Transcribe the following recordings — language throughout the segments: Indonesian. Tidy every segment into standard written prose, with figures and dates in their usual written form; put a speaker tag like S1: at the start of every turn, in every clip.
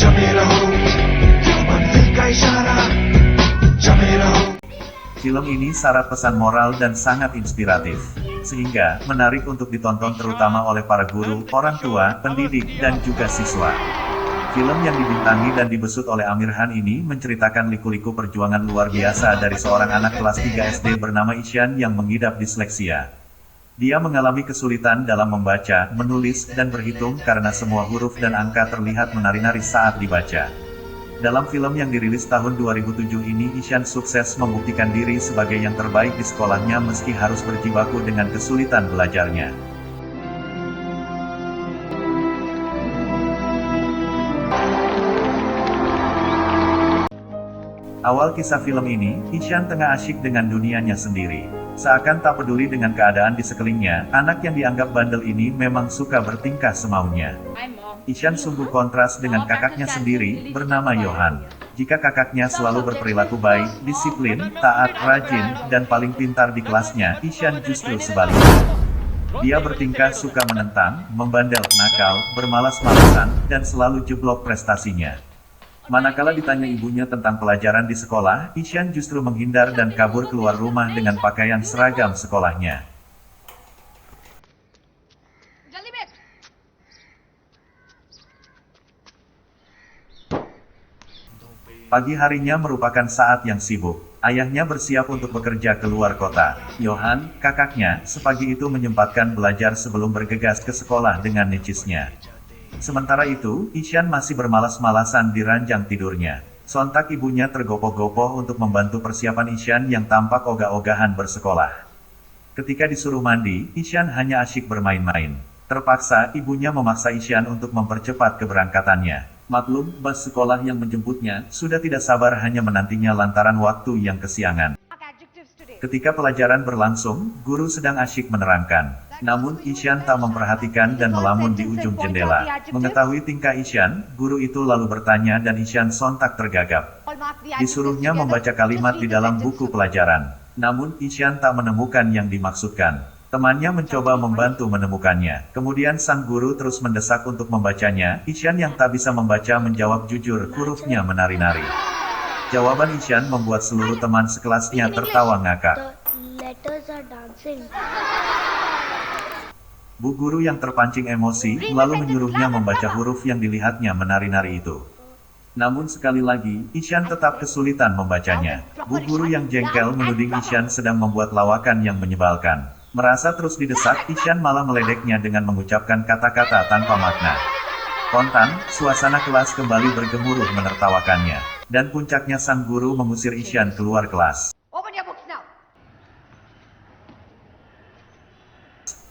S1: जमे रहो क्यों मंजिल का इशारा जमे रहो.
S2: Film ini syarat pesan moral dan sangat inspiratif, sehingga menarik untuk ditonton terutama oleh para guru, orang tua, pendidik, dan juga siswa. Film yang dibintangi dan dibesut oleh Amir Khan ini menceritakan liku-liku perjuangan luar biasa dari seorang anak kelas 3 SD bernama Ishan yang mengidap disleksia. Dia mengalami kesulitan dalam membaca, menulis, dan berhitung karena semua huruf dan angka terlihat menari-nari saat dibaca. Dalam film yang dirilis tahun 2007 ini, Ishan sukses membuktikan diri sebagai yang terbaik di sekolahnya meski harus berjibaku dengan kesulitan belajarnya. Awal kisah film ini, Ishan tengah asyik dengan dunianya sendiri. Seakan tak peduli dengan keadaan di sekelilingnya, anak yang dianggap bandel ini memang suka bertingkah semaunya. Ishan sungguh kontras dengan kakaknya sendiri, bernama Johan. Jika kakaknya selalu berperilaku baik, disiplin, taat, rajin, dan paling pintar di kelasnya, Ishan justru sebaliknya. Dia bertingkah suka menentang, membandel, nakal, bermalas-malasan, dan selalu jeblok prestasinya. Manakala ditanya ibunya tentang pelajaran di sekolah, Ishan justru menghindar dan kabur keluar rumah dengan pakaian seragam sekolahnya. Pagi harinya merupakan saat yang sibuk. Ayahnya bersiap untuk bekerja ke luar kota. Johan, kakaknya, sepagi itu menyempatkan belajar sebelum bergegas ke sekolah dengan necisnya. Sementara itu, Ishan masih bermalas-malasan di ranjang tidurnya. Sontak ibunya tergopoh-gopoh untuk membantu persiapan Ishan yang tampak ogah-ogahan bersekolah. Ketika disuruh mandi, Ishan hanya asyik bermain-main. Terpaksa, ibunya memaksa Ishan untuk mempercepat keberangkatannya. Maklum, bas sekolah yang menjemputnya sudah tidak sabar hanya menantinya lantaran waktu yang kesiangan. Ketika pelajaran berlangsung, guru sedang asyik menerangkan. Namun, Ishan tak memperhatikan dan melamun di ujung jendela. Mengetahui tingkah Ishan, guru itu lalu bertanya dan Ishan sontak tergagap. Disuruhnya membaca kalimat di dalam buku pelajaran. Namun, Ishan tak menemukan yang dimaksudkan. Temannya mencoba membantu menemukannya. Kemudian sang guru terus mendesak untuk membacanya. Ishan yang tak bisa membaca menjawab jujur, hurufnya menari-nari. Jawaban Ishan membuat seluruh teman sekelasnya tertawa ngakak. Bu guru yang terpancing emosi, lalu menyuruhnya membaca huruf yang dilihatnya menari-nari itu. Namun sekali lagi, Ishan tetap kesulitan membacanya. Bu guru yang jengkel menuding Ishan sedang membuat lawakan yang menyebalkan. Merasa terus didesak, Ishan malah meledeknya dengan mengucapkan kata-kata tanpa makna. Kontan, suasana kelas kembali bergemuruh menertawakannya. Dan puncaknya sang guru mengusir Ishan keluar kelas.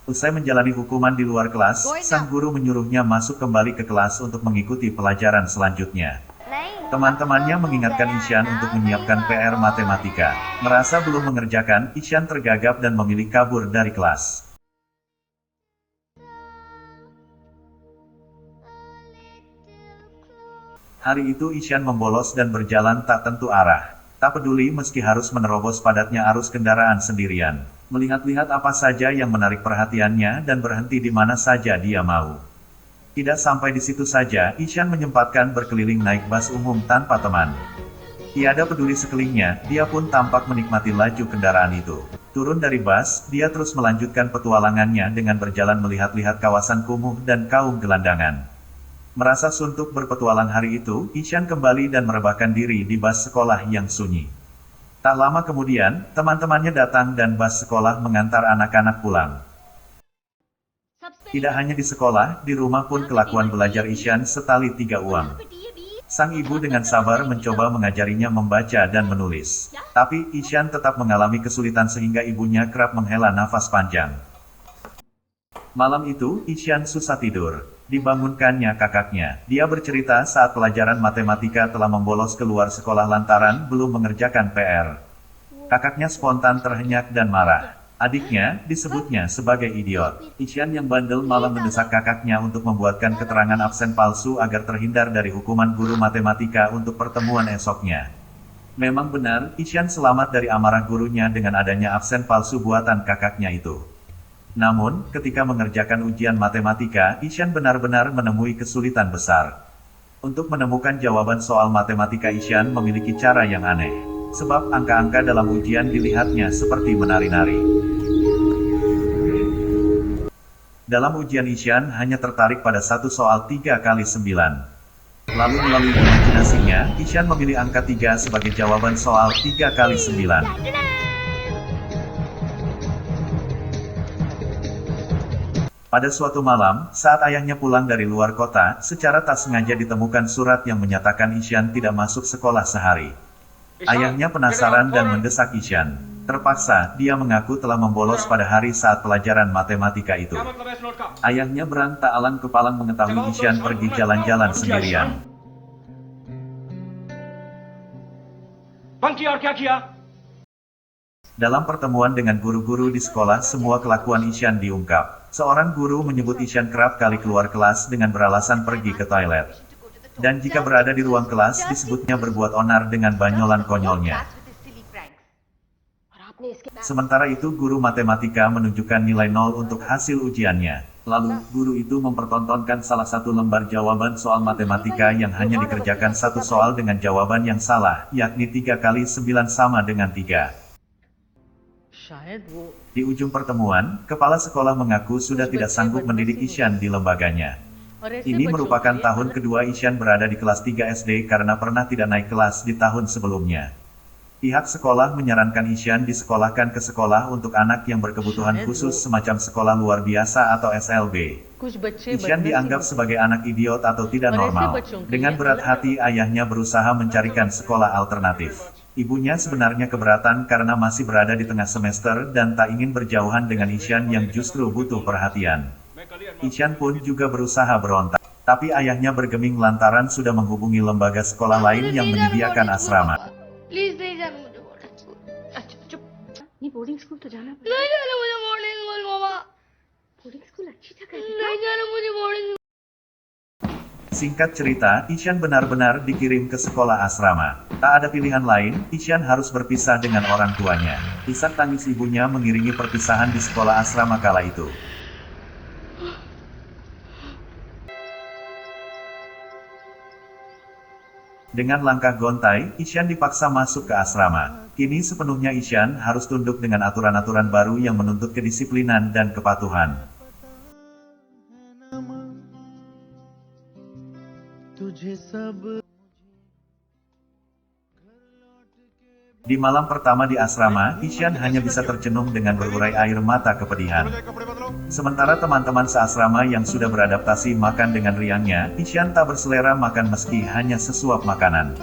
S2: Usai menjalani hukuman di luar kelas, sang guru menyuruhnya masuk kembali ke kelas untuk mengikuti pelajaran selanjutnya. Teman-temannya mengingatkan Ishan untuk menyiapkan PR matematika. Merasa belum mengerjakan, Ishan tergagap dan memilih kabur dari kelas. Hari itu Ishan membolos dan berjalan tak tentu arah. Tak peduli meski harus menerobos padatnya arus kendaraan sendirian. Melihat-lihat apa saja yang menarik perhatiannya dan berhenti di mana saja dia mau. Tidak sampai di situ saja, Ishan menyempatkan berkeliling naik bas umum tanpa teman. Tiada peduli sekelilingnya, dia pun tampak menikmati laju kendaraan itu. Turun dari bus, dia terus melanjutkan petualangannya dengan berjalan melihat-lihat kawasan kumuh dan kaum gelandangan. Merasa suntuk berpetualang hari itu, Ishan kembali dan merebahkan diri di bus sekolah yang sunyi. Tak lama kemudian, teman-temannya datang dan bus sekolah mengantar anak-anak pulang. Tidak hanya di sekolah, di rumah pun kelakuan belajar Ishan setali tiga uang. Sang ibu dengan sabar mencoba mengajarinya membaca dan menulis. Tapi, Ishan tetap mengalami kesulitan sehingga ibunya kerap menghela nafas panjang. Malam itu, Ishan susah tidur. Dibangunkannya kakaknya. Dia bercerita saat pelajaran matematika telah membolos keluar sekolah lantaran belum mengerjakan PR. Kakaknya spontan terhenyak dan marah. Adiknya, disebutnya sebagai idiot. Ishan yang bandel malah mendesak kakaknya untuk membuatkan keterangan absen palsu agar terhindar dari hukuman guru matematika untuk pertemuan esoknya. Memang benar, Ishan selamat dari amarah gurunya dengan adanya absen palsu buatan kakaknya itu. Namun, ketika mengerjakan ujian matematika, Ishan benar-benar menemui kesulitan besar. Untuk menemukan jawaban soal matematika, Ishan memiliki cara yang aneh. Sebab angka-angka dalam ujian dilihatnya seperti menari-nari. Dalam ujian, Ishan hanya tertarik pada satu soal 3 kali 9. Lalu melalui imajinasinya, Ishan memilih angka 3 sebagai jawaban soal 3 kali 9. Pada suatu malam, saat ayahnya pulang dari luar kota, secara tak sengaja ditemukan surat yang menyatakan Ishan tidak masuk sekolah sehari. Ayahnya penasaran dan mendesak Ishan. Terpaksa, dia mengaku telah membolos pada hari saat pelajaran matematika itu. Ayahnya berang tak alang kepalang mengetahui Ishan pergi jalan-jalan sendirian. Dalam pertemuan dengan guru-guru di sekolah, semua kelakuan Ishan diungkap. Seorang guru menyebut Ishan kerap kali keluar kelas dengan beralasan pergi ke toilet. Dan jika berada di ruang kelas, disebutnya berbuat onar dengan banyolan konyolnya. Sementara itu, guru matematika menunjukkan nilai 0 untuk hasil ujiannya. Lalu, guru itu mempertontonkan salah satu lembar jawaban soal matematika yang hanya dikerjakan satu soal dengan jawaban yang salah, yakni 3 kali 9 sama dengan 3. Di ujung pertemuan, kepala sekolah mengaku sudah tidak sanggup mendidik Ishan di lembaganya. Ini merupakan tahun kedua Ishan berada di kelas 3 SD karena pernah tidak naik kelas di tahun sebelumnya. Pihak sekolah menyarankan Ishan disekolahkan ke sekolah untuk anak yang berkebutuhan khusus semacam sekolah luar biasa atau SLB. Ishan dianggap sebagai anak idiot atau tidak normal. Dengan berat hati, ayahnya berusaha mencarikan sekolah alternatif. Ibunya sebenarnya keberatan karena masih berada di tengah semester dan tak ingin berjauhan dengan Ishan yang justru butuh perhatian. Ishan pun juga berusaha berontak. Tapi ayahnya bergeming lantaran sudah menghubungi lembaga sekolah lain yang menyediakan asrama.
S3: Please नहीं जाना मुझे boarding school अच्छा चुप नहीं boarding school तो जाना पड़ेगा नहीं जाना मुझे बोर्डिंग स्कूल मामा बोर्डिंग स्कूल अच्छी जगह है नहीं जाना मुझे boarding
S2: Singkat cerita, Ishan benar-benar dikirim ke sekolah asrama. Tak ada pilihan lain, Ishan harus berpisah dengan orang tuanya. Isak tangis ibunya mengiringi perpisahan di sekolah asrama kala itu. Dengan langkah gontai, Ishan dipaksa masuk ke asrama. Kini sepenuhnya Ishan harus tunduk dengan aturan-aturan baru yang menuntut kedisiplinan dan kepatuhan. Di malam pertama di asrama, Ishan hanya bisa tercenung dengan berurai air mata kepedihan. Sementara teman-teman seasrama yang sudah beradaptasi makan dengan riangnya, Ishan tak berselera makan meski hanya sesuap makanan.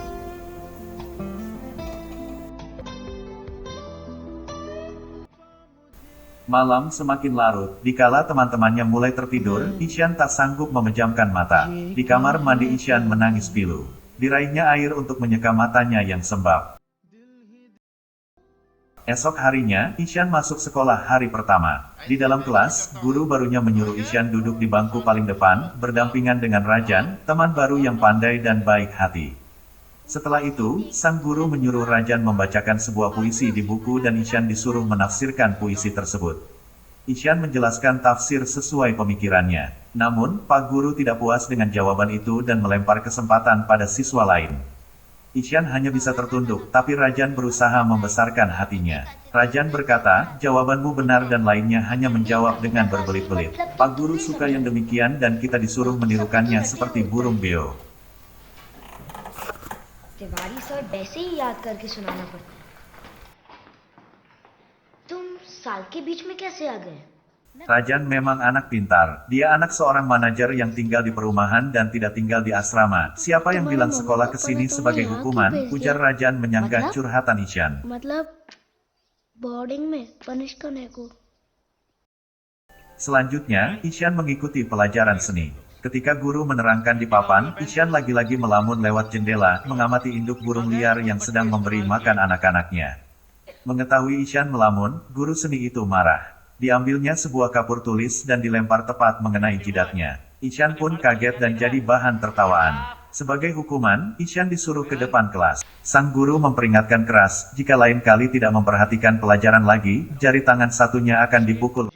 S2: Malam semakin larut, dikala teman-temannya mulai tertidur, Ishan tak sanggup memejamkan mata. Di kamar mandi Ishan menangis pilu. Diraihnya air untuk menyeka matanya yang sembab. Esok harinya, Ishan masuk sekolah hari pertama. Di dalam kelas, guru barunya menyuruh Ishan duduk di bangku paling depan, berdampingan dengan Rajan, teman baru yang pandai dan baik hati. Setelah itu, sang guru menyuruh Rajan membacakan sebuah puisi di buku dan Ishan disuruh menafsirkan puisi tersebut. Ishan menjelaskan tafsir sesuai pemikirannya. Namun, Pak Guru tidak puas dengan jawaban itu dan melempar kesempatan pada siswa lain. Ishan hanya bisa tertunduk, tapi Rajan berusaha membesarkan hatinya. Rajan berkata, jawabanmu benar dan lainnya hanya menjawab dengan berbelit-belit. Pak Guru suka yang demikian dan kita disuruh menirukannya seperti burung beo.
S4: Tiwari sir वैसे ही याद करके सुनाना पड़ता है। तुम साल के बीच में कैसे आ गए?
S2: Rajan memang anak pintar. Dia anak seorang manajer yang tinggal di perumahan dan tidak tinggal di asrama. Siapa yang bilang sekolah ke sini sebagai hukuman? Ujar Rajan menyanggah curhatan Ishan.
S4: मतलब बोर्डिंग में पनिश करने को।
S2: Selanjutnya, Ishan mengikuti pelajaran seni. Ketika guru menerangkan di papan, Ishan lagi-lagi melamun lewat jendela, mengamati induk burung liar yang sedang memberi makan anak-anaknya. Mengetahui Ishan melamun, guru seni itu marah. Diambilnya sebuah kapur tulis dan dilempar tepat mengenai jidatnya. Ishan pun kaget dan jadi bahan tertawaan. Sebagai hukuman, Ishan disuruh ke depan kelas. Sang guru memperingatkan keras, jika lain kali tidak memperhatikan pelajaran lagi, jari tangan satunya akan dipukul.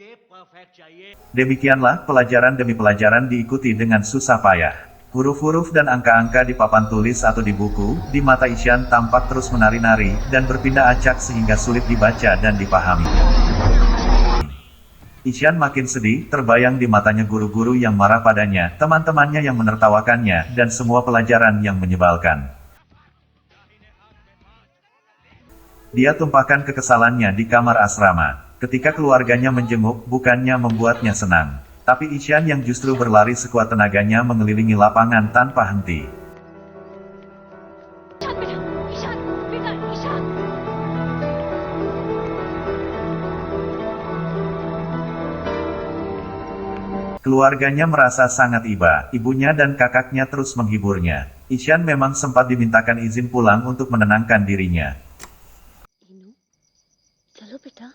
S2: Demikianlah, pelajaran demi pelajaran diikuti dengan susah payah. Huruf-huruf dan angka-angka di papan tulis atau di buku, di mata Ishan tampak terus menari-nari, dan berpindah acak sehingga sulit dibaca dan dipahami. Ishan makin sedih, terbayang di matanya guru-guru yang marah padanya, teman-temannya yang menertawakannya, dan semua pelajaran yang menyebalkan. Dia tumpahkan kekesalannya di kamar asrama. Ketika keluarganya menjenguk, bukannya membuatnya senang. Tapi Ishan yang justru berlari sekuat tenaganya mengelilingi lapangan tanpa henti. Keluarganya merasa sangat iba, ibunya dan kakaknya terus menghiburnya. Ishan memang sempat dimintakan izin pulang untuk menenangkan dirinya.
S3: Inu, chalo beta.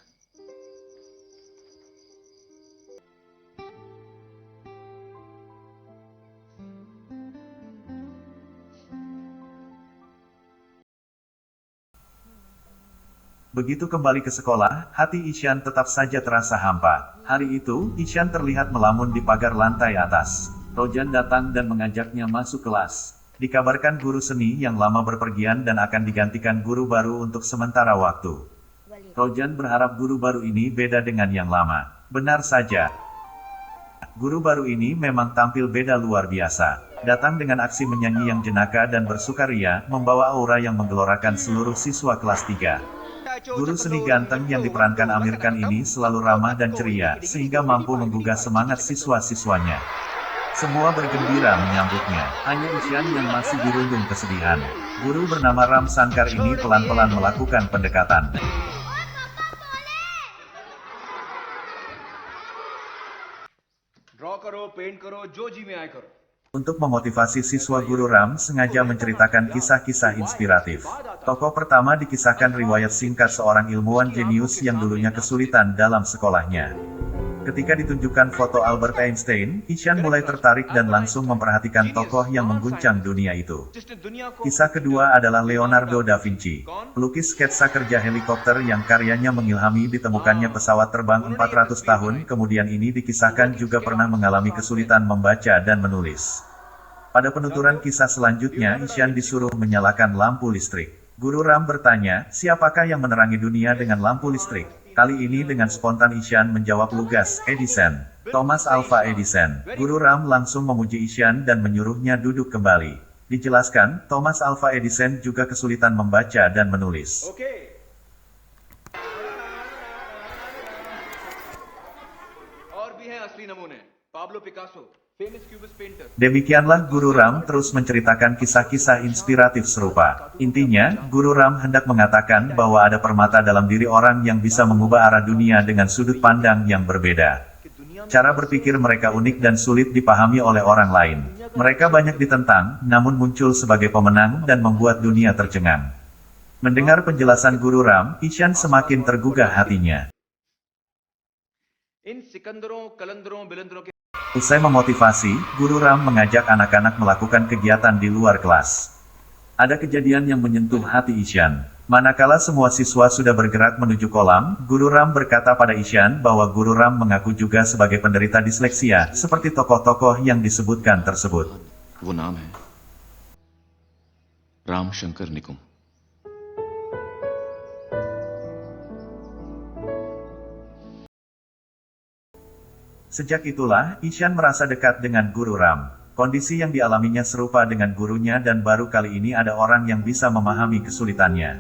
S2: Begitu kembali ke sekolah, hati Ishan tetap saja terasa hampa. Hari itu, Ishan terlihat melamun di pagar lantai atas. Rojan datang dan mengajaknya masuk kelas. Dikabarkan guru seni yang lama berpergian dan akan digantikan guru baru untuk sementara waktu. Rojan berharap guru baru ini beda dengan yang lama. Benar saja. Guru baru ini memang tampil beda luar biasa. Datang dengan aksi menyanyi yang jenaka dan bersukaria, membawa aura yang menggelorakan seluruh siswa kelas 3. Guru seni ganteng yang diperankan Amir Khan ini selalu ramah dan ceria, sehingga mampu menggugah semangat siswa-siswanya. Semua bergembira menyambutnya, hanya Ishan yang masih dirundung kesedihan. Guru bernama Ram Shankar ini pelan-pelan melakukan pendekatan.
S1: Draw करो, पेंट करो, जो जी में आए करो.
S2: Untuk memotivasi siswa, Guru Ram sengaja menceritakan kisah-kisah inspiratif. Tokoh pertama dikisahkan riwayat singkat seorang ilmuwan jenius yang dulunya kesulitan dalam sekolahnya. Ketika ditunjukkan foto Albert Einstein, Ishan mulai tertarik dan langsung memperhatikan tokoh yang mengguncang dunia itu. Kisah kedua adalah Leonardo da Vinci, pelukis sketsa kerja helikopter yang karyanya mengilhami ditemukannya pesawat terbang 400 tahun kemudian. Ini dikisahkan juga pernah mengalami kesulitan membaca dan menulis. Pada penuturan kisah selanjutnya, Ishan disuruh menyalakan lampu listrik. Guru Ram bertanya, siapakah yang menerangi dunia dengan lampu listrik? Kali ini dengan spontan Ishan menjawab lugas, Edison. Thomas Alva Edison. Guru Ram langsung memuji Ishan dan menyuruhnya duduk kembali. Dijelaskan, Thomas Alva Edison juga kesulitan membaca dan menulis.
S1: और भी हैं असली नमूने. Pablo Picasso, famous cubist painter.
S2: Demikianlah Guru Ram terus menceritakan kisah-kisah inspiratif serupa. Intinya, Guru Ram hendak mengatakan bahwa ada permata dalam diri orang yang bisa mengubah arah dunia dengan sudut pandang yang berbeda. Cara berpikir mereka unik dan sulit dipahami oleh orang lain. Mereka banyak ditentang, namun muncul sebagai pemenang dan membuat dunia tercengang. Mendengar penjelasan Guru Ram, Ishan semakin tergugah hatinya.
S1: इन सिकंदरों, कलंदरों, बिलंदरों के
S2: Usai memotivasi, Guru Ram mengajak anak-anak melakukan kegiatan di luar kelas. Ada kejadian yang menyentuh hati Ishan. Manakala semua siswa sudah bergerak menuju kolam, Guru Ram berkata pada Ishan bahwa Guru Ram mengaku juga sebagai penderita disleksia, seperti tokoh-tokoh yang disebutkan tersebut.
S5: वो नाम है राम शंकर Nikum.
S2: Sejak itulah, Ishan merasa dekat dengan Guru Ram. Kondisi yang dialaminya serupa dengan gurunya dan baru kali ini ada orang yang bisa memahami kesulitannya.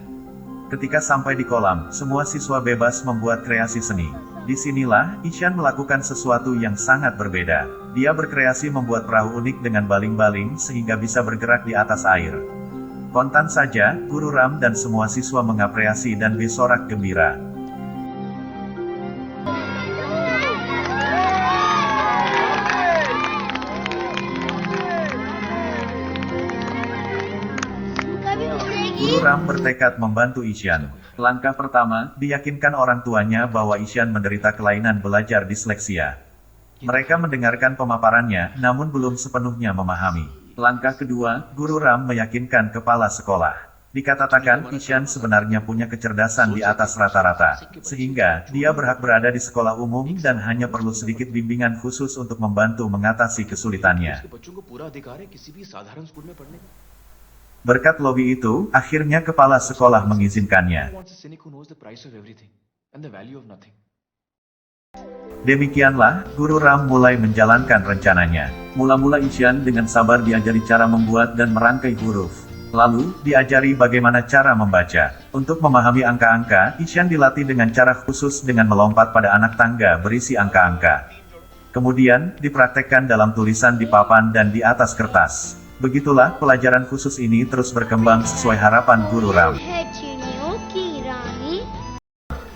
S2: Ketika sampai di kolam, semua siswa bebas membuat kreasi seni. Disinilah, Ishan melakukan sesuatu yang sangat berbeda. Dia berkreasi membuat perahu unik dengan baling-baling sehingga bisa bergerak di atas air. Kontan saja, Guru Ram dan semua siswa mengapresiasi dan bersorak gembira. Guru Ram bertekad membantu Ishan. Langkah pertama, diyakinkan orang tuanya bahwa Ishan menderita kelainan belajar disleksia. Mereka mendengarkan pemaparannya, namun belum sepenuhnya memahami. Langkah kedua, Guru Ram meyakinkan kepala sekolah. Dikatakan Ishan sebenarnya punya kecerdasan di atas rata-rata, sehingga dia berhak berada di sekolah umum dan hanya perlu sedikit bimbingan khusus untuk membantu mengatasi kesulitannya. Berkat lobby itu, akhirnya kepala sekolah mengizinkannya. Demikianlah, Guru Ram mulai menjalankan rencananya. Mula-mula Ishan dengan sabar diajari cara membuat dan merangkai huruf. Lalu, diajari bagaimana cara membaca. Untuk memahami angka-angka, Ishan dilatih dengan cara khusus dengan melompat pada anak tangga berisi angka-angka. Kemudian, dipraktekkan dalam tulisan di papan dan di atas kertas. Begitulah, pelajaran khusus ini terus berkembang sesuai harapan Guru Ram.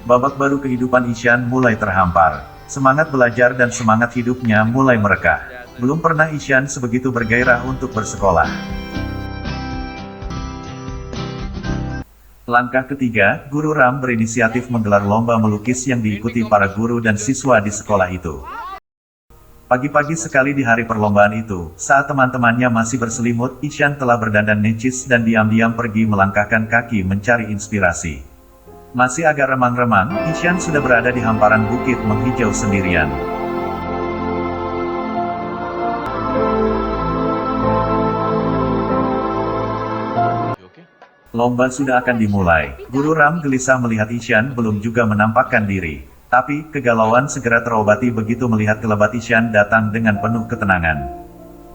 S2: Babak baru kehidupan Ishan mulai terhampar. Semangat belajar dan semangat hidupnya mulai merekah. Belum pernah Ishan sebegitu bergairah untuk bersekolah. Langkah ketiga, Guru Ram berinisiatif menggelar lomba melukis yang diikuti para guru dan siswa di sekolah itu. Pagi-pagi sekali di hari perlombaan itu, saat teman-temannya masih berselimut, Ishan telah berdandan necis dan diam-diam pergi melangkahkan kaki mencari inspirasi. Masih agak remang-remang, Ishan sudah berada di hamparan bukit menghijau sendirian. Lomba sudah akan dimulai. Guru Ram gelisah melihat Ishan belum juga menampakkan diri. Tapi, kegalauan segera terobati begitu melihat kelebat Ishan datang dengan penuh ketenangan.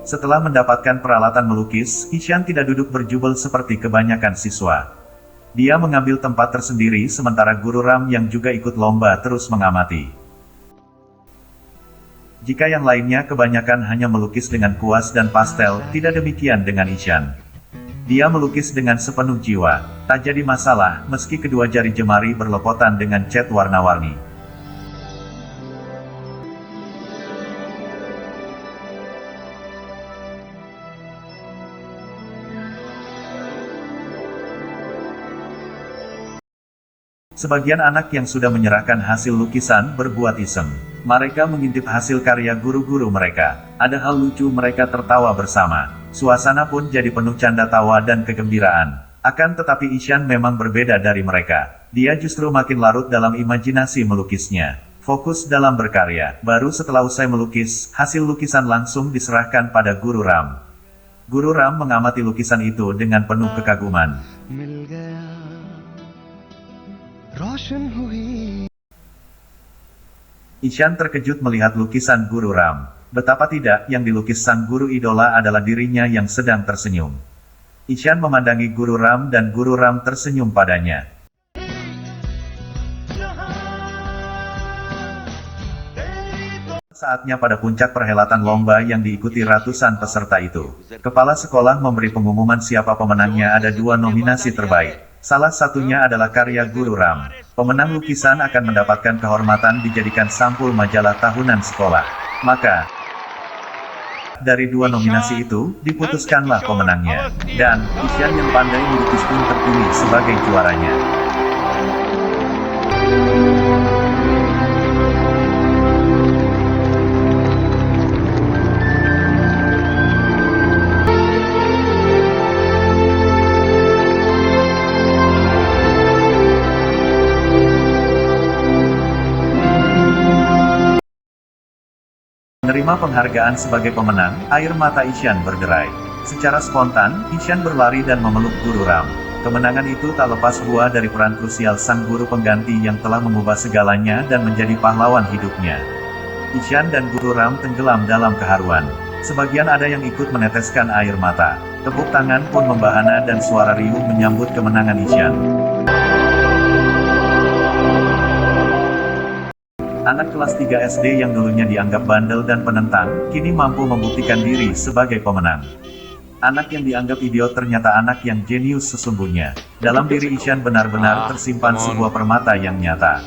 S2: Setelah mendapatkan peralatan melukis, Ishan tidak duduk berjubel seperti kebanyakan siswa. Dia mengambil tempat tersendiri sementara Guru Ram yang juga ikut lomba terus mengamati. Jika yang lainnya kebanyakan hanya melukis dengan kuas dan pastel, tidak demikian dengan Ishan. Dia melukis dengan sepenuh jiwa. Tak jadi masalah, meski kedua jari jemari berlepotan dengan cat warna-warni. Sebagian anak yang sudah menyerahkan hasil lukisan berbuat iseng. Mereka mengintip hasil karya guru-guru mereka. Ada hal lucu, mereka tertawa bersama. Suasana pun jadi penuh canda tawa dan kegembiraan. Akan tetapi Ishan memang berbeda dari mereka. Dia justru makin larut dalam imajinasi melukisnya. Fokus dalam berkarya. Baru setelah usai melukis, hasil lukisan langsung diserahkan pada Guru Ram. Guru Ram mengamati lukisan itu dengan penuh kekaguman. Ishan terkejut melihat lukisan Guru Ram. Betapa tidak, yang dilukis sang guru idola adalah dirinya yang sedang tersenyum. Ishan memandangi Guru Ram dan Guru Ram tersenyum padanya. Saatnya pada puncak perhelatan lomba yang diikuti ratusan peserta itu. Kepala sekolah memberi pengumuman siapa pemenangnya. Ada 2 nominasi terbaik. Salah satunya adalah karya Guru Ram. Pemenang lukisan akan mendapatkan kehormatan dijadikan sampul majalah tahunan sekolah. Maka, dari 2 nominasi itu, diputuskanlah pemenangnya. Dan, Ishan yang pandai melukis pun terpilih sebagai juaranya. Menerima penghargaan sebagai pemenang, air mata Ishan berderai. Secara spontan, Ishan berlari dan memeluk Guru Ram. Kemenangan itu tak lepas buah dari peran krusial sang guru pengganti yang telah mengubah segalanya dan menjadi pahlawan hidupnya. Ishan dan Guru Ram tenggelam dalam keharuan. Sebagian ada yang ikut meneteskan air mata. Tepuk tangan pun membahana dan suara riuh menyambut kemenangan Ishan. Anak kelas 3 SD yang dulunya dianggap bandel dan penentang, kini mampu membuktikan diri sebagai pemenang. Anak yang dianggap idiot ternyata anak yang jenius sesungguhnya. Dalam diri Ishan benar-benar tersimpan sebuah permata yang nyata.